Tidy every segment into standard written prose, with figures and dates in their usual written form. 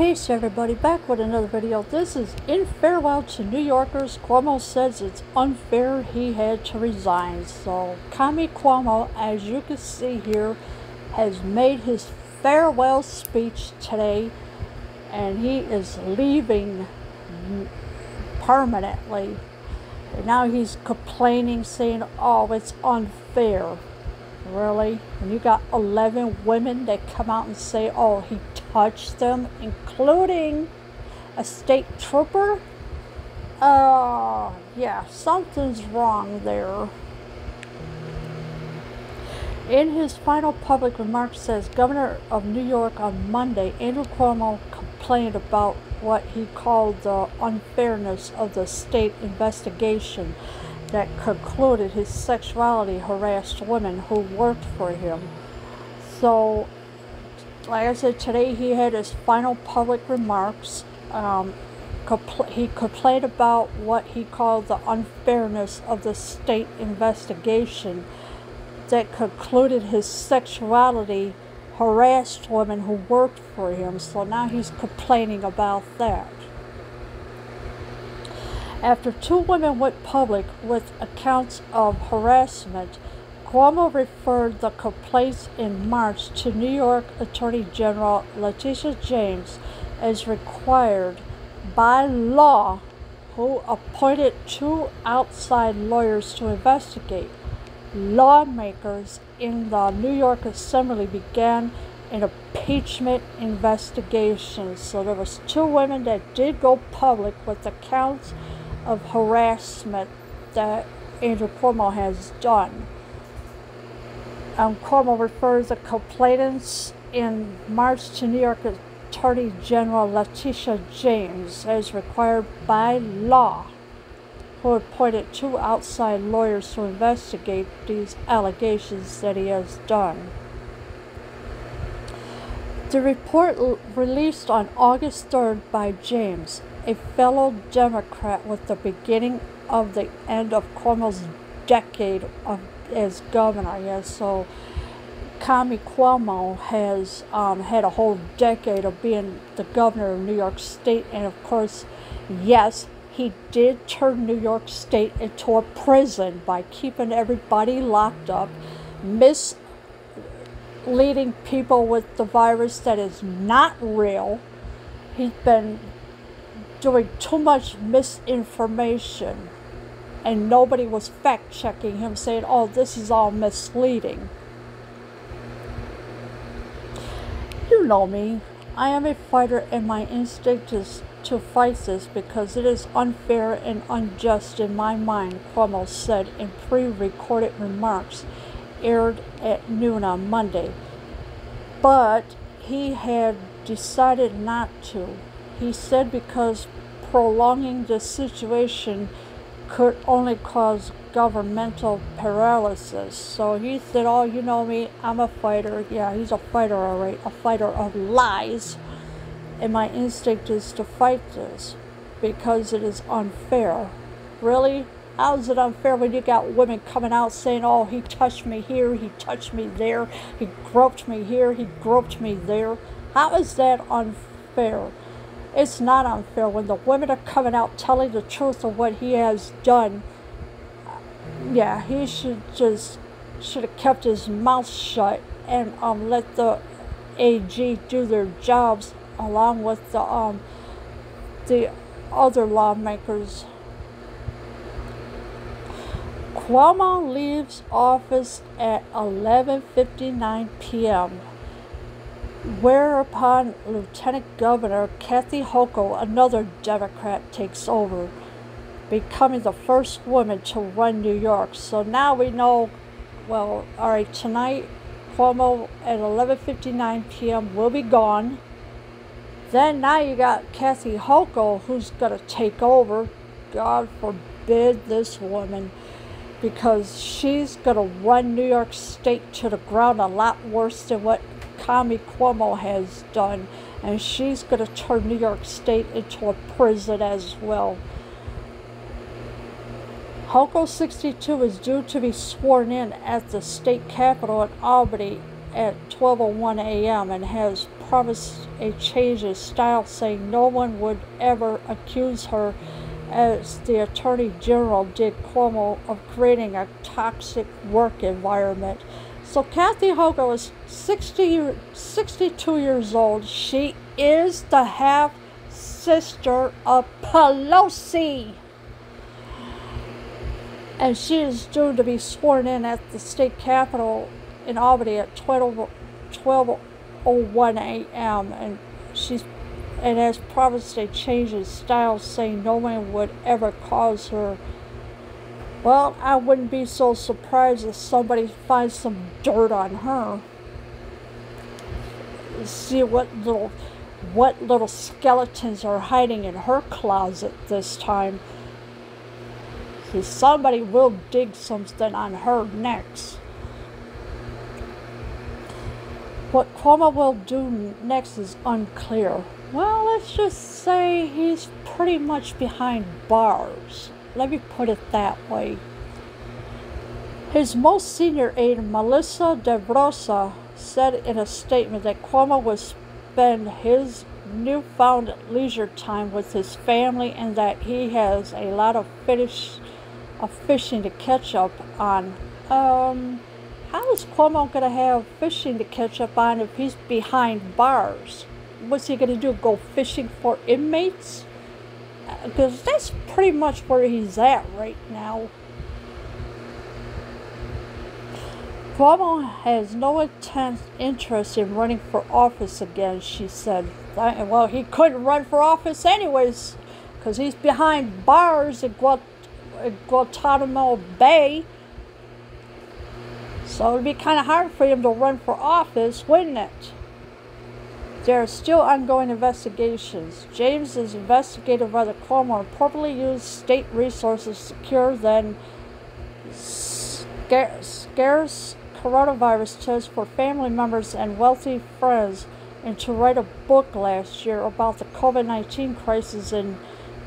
Peace everybody, back with another video. This is in farewell to New Yorkers. Cuomo says it's unfair he had to resign. So Cuomo, as you can see here, has made his farewell speech today, and he is leaving permanently. And now he's complaining, saying, oh, it's unfair. Really? And you got 11 women that come out and say, oh, he touched them, including a state trooper? Yeah, something's wrong there. In his final public remarks, says Governor of New York on Monday, Andrew Cuomo complained about what he called the unfairness of the state investigation that concluded his sexuality harassed women who worked for him. So, like I said, today he had his final public remarks. He complained about what he called the unfairness of the state investigation that concluded his sexuality harassed women who worked for him. So now he's complaining about that. After two women went public with accounts of harassment, Cuomo referred the complaints in March to New York Attorney General Letitia James as required by law, who appointed two outside lawyers to investigate. Lawmakers in the New York Assembly began an impeachment investigation. So there was two women that did go public with accounts of harassment that Andrew Cuomo has done. Cuomo refers the complainants in March to New York Attorney General Letitia James as required by law, who appointed two outside lawyers to investigate these allegations that he has done. The report released on August 3rd by James, a fellow Democrat, with the beginning of the end of Cuomo's decade as governor. Yes, so Cuomo has had a whole decade of being the governor of New York State, and of course, yes, he did turn New York State into a prison by keeping everybody locked up, misleading people with the virus that is not real. He's been doing too much misinformation, and nobody was fact-checking him, saying, oh, this is all misleading. You know me. I am a fighter, and my instinct is to fight this because it is unfair and unjust in my mind, Cuomo said in pre-recorded remarks aired at noon on Monday. But he had decided not to. He said because prolonging the situation could only cause governmental paralysis. So he said, oh, you know me, I'm a fighter. Yeah, he's a fighter, all right, a fighter of lies. And my instinct is to fight this because it is unfair. Really? How is it unfair when you got women coming out saying, oh, he touched me here, he touched me there, he groped me here, he groped me there? How is that unfair? It's not unfair when the women are coming out telling the truth of what he has done. Yeah, he should have kept his mouth shut and let the AG do their jobs along with the other lawmakers. Cuomo leaves office at 11:59 p.m. whereupon Lieutenant Governor Kathy Hochul, another Democrat, takes over, becoming the first woman to run New York. So now we know, well, all right, tonight Cuomo at 11:59 p.m. will be gone. Then now you got Kathy Hochul, who's going to take over. God forbid this woman, because she's going to run New York State to the ground a lot worse than what Cuomo has done. And she's going to turn New York State into a prison as well. Hochul, 62, is due to be sworn in at the state capitol in Albany at 12:01 a.m. and has promised a change in style, saying no one would ever accuse her, as the Attorney General did Cuomo, of creating a toxic work environment. So Kathy Hochul is 62 years old. She is the half-sister of Pelosi. And she is due to be sworn in at the state capitol in Albany at 12:01 a.m. And has promised a change in style, saying no one would ever cause her. Well, I wouldn't be so surprised if somebody finds some dirt on her. See what little skeletons are hiding in her closet this time. See, somebody will dig something on her next. What Cuomo will do next is unclear. Well, let's just say he's pretty much behind bars. Let me put it that way. His most senior aide, Melissa DeRosa, said in a statement that Cuomo would spend his newfound leisure time with his family and that he has a lot of fishing to catch up on. How is Cuomo going to have fishing to catch up on if he's behind bars? What's he going to do, go fishing for inmates? Because that's pretty much where he's at right now. Cuomo has no intense interest in running for office again, she said. Well, he couldn't run for office anyways, because he's behind bars in Guantanamo Bay. So it would be kind of hard for him to run for office, wouldn't it? There are still ongoing investigations. James is investigated whether Cuomo appropriately used state resources to secure then scarce coronavirus tests for family members and wealthy friends, and to write a book last year about the COVID-19 crisis in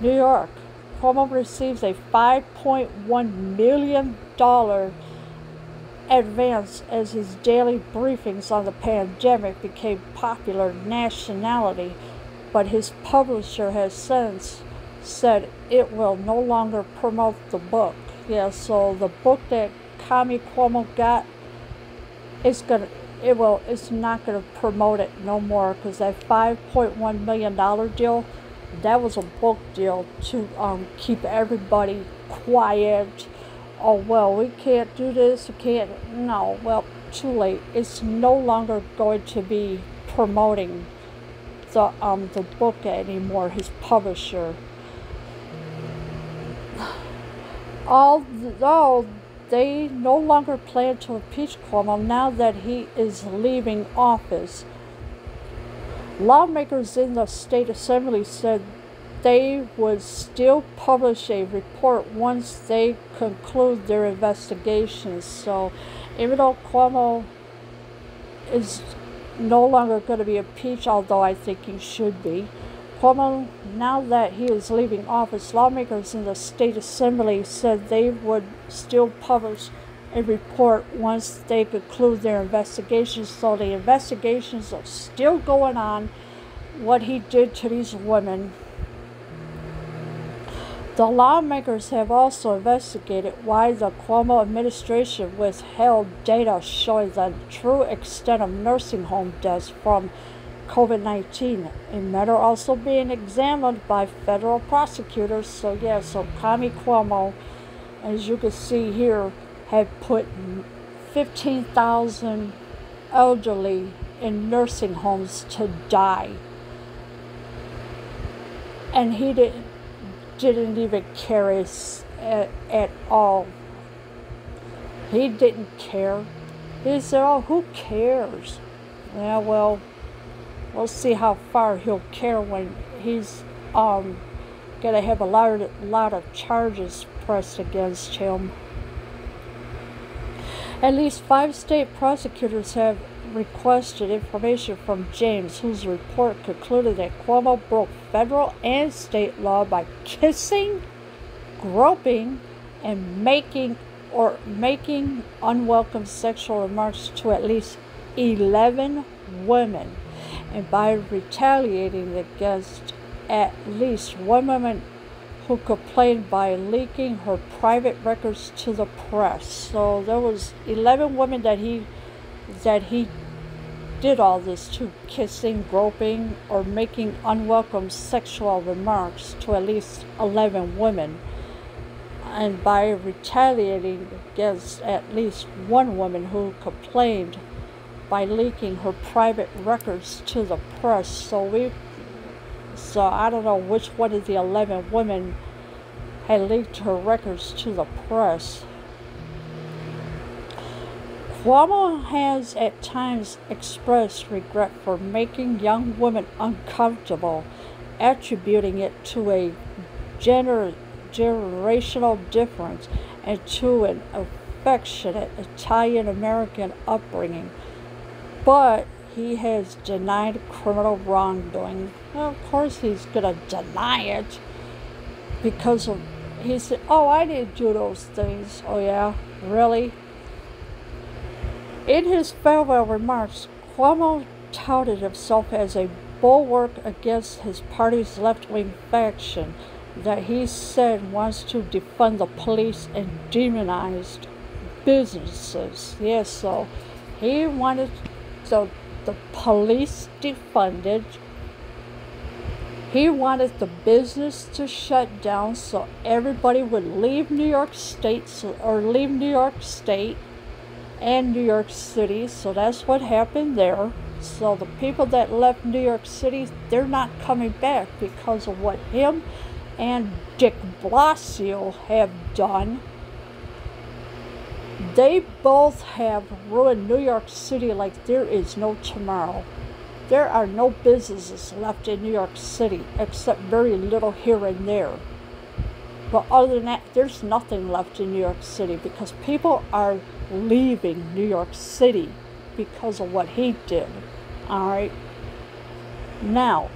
New York. Cuomo receives a $5.1 million advance as his daily briefings on the pandemic became popular nationally, but his publisher has since said it will no longer promote the book. Yeah, so the book that Kami Cuomo got, it's not gonna promote it no more, because that $5.1 million deal, that was a book deal to keep everybody quiet. Oh, well, we can't do this, we can't. No, well, too late. It's no longer going to be promoting the book anymore, his publisher. Although they no longer plan to impeach Cuomo now that he is leaving office, lawmakers in the state assembly said they would still publish a report once they conclude their investigations. So even though Cuomo is no longer going to be impeached, although I think he should be, Cuomo, now that he is leaving office, lawmakers in the state assembly said they would still publish a report once they conclude their investigations. So the investigations are still going on, what he did to these women. The lawmakers have also investigated why the Cuomo administration withheld data showing the true extent of nursing home deaths from COVID-19. A matter also being examined by federal prosecutors. So Kami Cuomo, as you can see here, had put 15,000 elderly in nursing homes to die. And he didn't even care at all. He didn't care. He said, oh, who cares? Yeah, well, we'll see how far he'll care when he's gonna have a lot of charges pressed against him. At least 5 state prosecutors have requested information from James, whose report concluded that Cuomo broke federal and state law by kissing, groping, and making unwelcome sexual remarks to at least 11 women. and by retaliating against at least one woman who complained by leaking her private records to the press. So there was 11 women that he did all this to, kissing, groping, or making unwelcome sexual remarks to at least 11 women. And by retaliating against at least one woman who complained by leaking her private records to the press. So I don't know which one of the 11 women had leaked her records to the press. Cuomo has at times expressed regret for making young women uncomfortable, attributing it to a generational difference and to an affectionate Italian-American upbringing. But he has denied criminal wrongdoing. Well, of course he's going to deny it because he said, oh, I didn't do those things. Oh yeah, really? In his farewell remarks, Cuomo touted himself as a bulwark against his party's left-wing faction that he said wants to defund the police and demonized businesses. Yes, so he wanted the police defunded. He wanted the business to shut down so everybody would leave New York State and New York City. So that's what happened there. So the people that left New York City, they're not coming back because of what him and Dick Blasio have done. They both have ruined New York City like there is no tomorrow. There are no businesses left in New York City except very little here and there. But other than that, there's nothing left in New York City because people are leaving New York City because of what he did. All right. Now,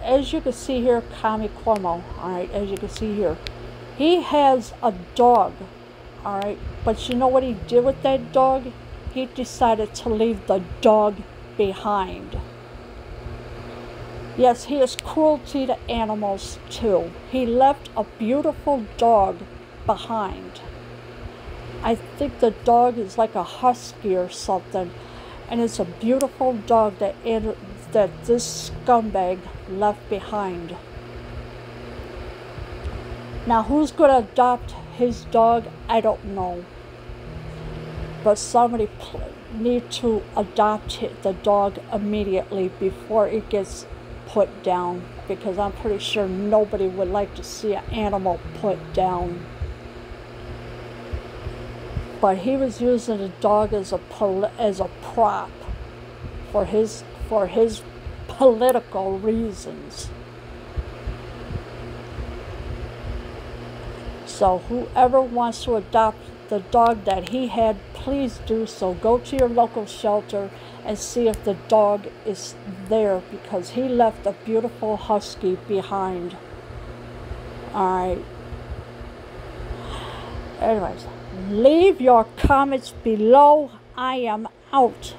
as you can see here, Commie Cuomo, all right, as you can see here, he has a dog, all right, but you know what he did with that dog? He decided to leave the dog behind. Yes, he is cruelty to animals too. He left a beautiful dog behind. I think the dog is like a husky or something, and it's a beautiful dog that this scumbag left behind. Now, who's going to adopt his dog? I don't know. But somebody need to adopt the dog immediately before it gets put down, because I'm pretty sure nobody would like to see an animal put down. But he was using the dog as a prop for his political reasons. So whoever wants to adopt the dog that he had, please do so. Go to your local shelter and see if the dog is there, because he left a beautiful husky behind. Alright. Anyways, leave your comments below. I am out.